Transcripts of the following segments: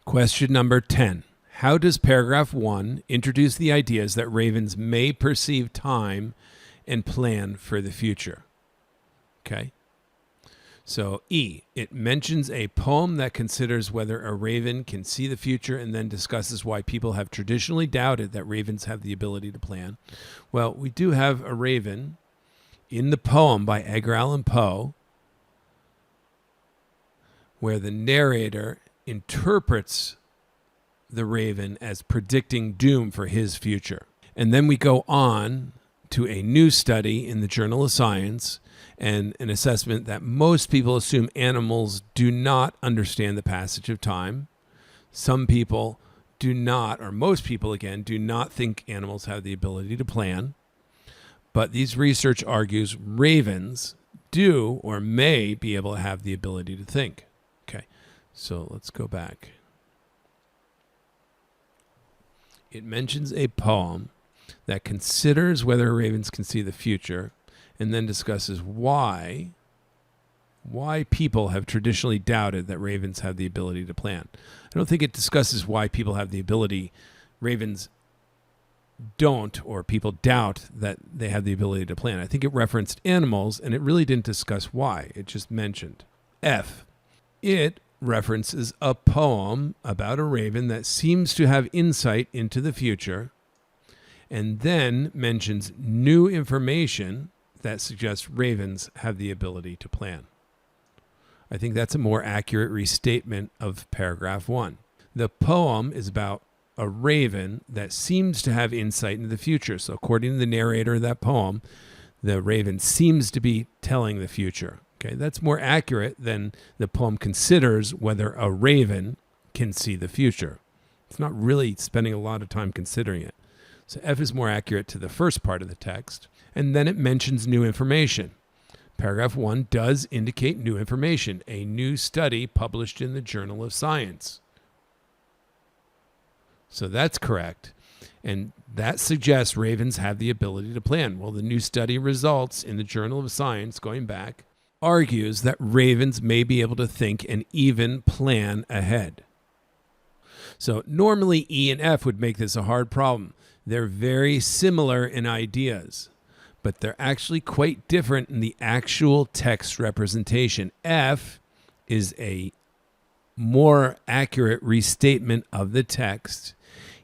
Question number 10. How does paragraph 1 introduce the ideas that ravens may perceive time and plan for the future? Okay. So E, it mentions a poem that considers whether a raven can see the future and then discusses why people have traditionally doubted that ravens have the ability to plan. Well, we do have a raven in the poem by Edgar Allan Poe where the narrator interprets the raven as predicting doom for his future. And then we go on to a new study in the Journal of Science and an assessment that most people assume animals do not understand the passage of time. Some people do not, or most people again, do not think animals have the ability to plan. But these research argues ravens do or may be able to have the ability to think. Okay, so let's go back. It mentions a poem that considers whether ravens can see the future and then discusses why people have traditionally doubted that ravens have the ability to plan. I don't think it discusses why people have the ability. Ravens don't, or people doubt that they have the ability to plan. I think it referenced animals, and it really didn't discuss why. It just mentioned. F, it references a poem about a raven that seems to have insight into the future and then mentions new information that suggests ravens have the ability to plan. I think that's a more accurate restatement of paragraph 1. The poem is about a raven that seems to have insight into the future. So according to the narrator of that poem, the raven seems to be telling the future. Okay, that's more accurate than the poem considers whether a raven can see the future. It's not really spending a lot of time considering it. So F is more accurate to the first part of the text. And then it mentions new information. Paragraph 1 does indicate new information, a new study published in the Journal of Science. So that's correct. And that suggests ravens have the ability to plan. Well, the new study results in the Journal of Science, going back, argues that ravens may be able to think and even plan ahead. So normally E and F would make this a hard problem. They're very similar in ideas, but they're actually quite different in the actual text representation. F is a more accurate restatement of the text.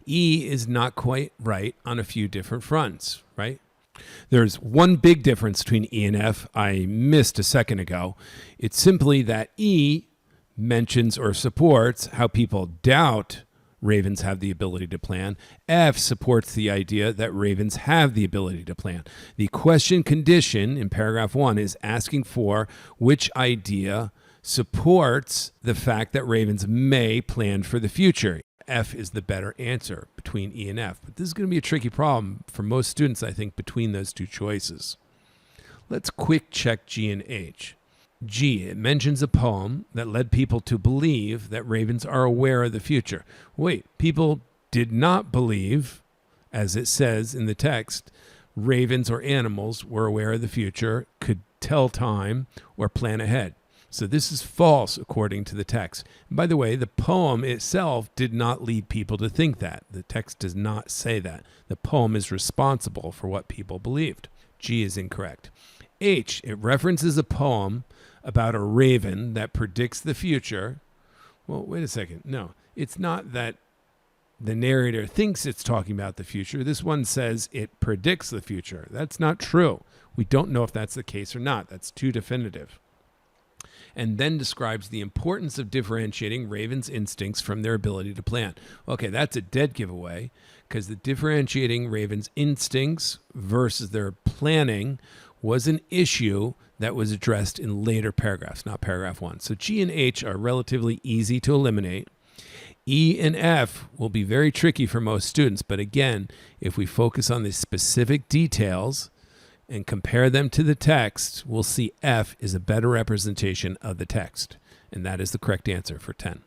E is not quite right on a few different fronts, right? There's one big difference between E and F I missed a second ago. It's simply that E mentions or supports how people doubt ravens have the ability to plan. F supports the idea that ravens have the ability to plan. The question condition in paragraph 1 is asking for which idea supports the fact that ravens may plan for the future. F is the better answer between E and F. But this is going to be a tricky problem for most students, I think, between those two choices. Let's quick check G and H. G, it mentions a poem that led people to believe that ravens are aware of the future. Wait, people did not believe, as it says in the text, ravens or animals were aware of the future, could tell time, or plan ahead. So this is false according to the text. And by the way, the poem itself did not lead people to think that. The text does not say that. The poem is responsible for what people believed. G is incorrect. H, it references a poem about a raven that predicts the future. Well, wait a second. No, it's not that the narrator thinks it's talking about the future. This one says it predicts the future. That's not true. We don't know if that's the case or not. That's too definitive. And then describes the importance of differentiating ravens' instincts from their ability to plan. Okay, that's a dead giveaway, because the differentiating ravens' instincts versus their planning was an issue that was addressed in later paragraphs, not paragraph 1. So G and H are relatively easy to eliminate. E and F will be very tricky for most students, but again, if we focus on the specific details and compare them to the text, we'll see F is a better representation of the text. And that is the correct answer for 10.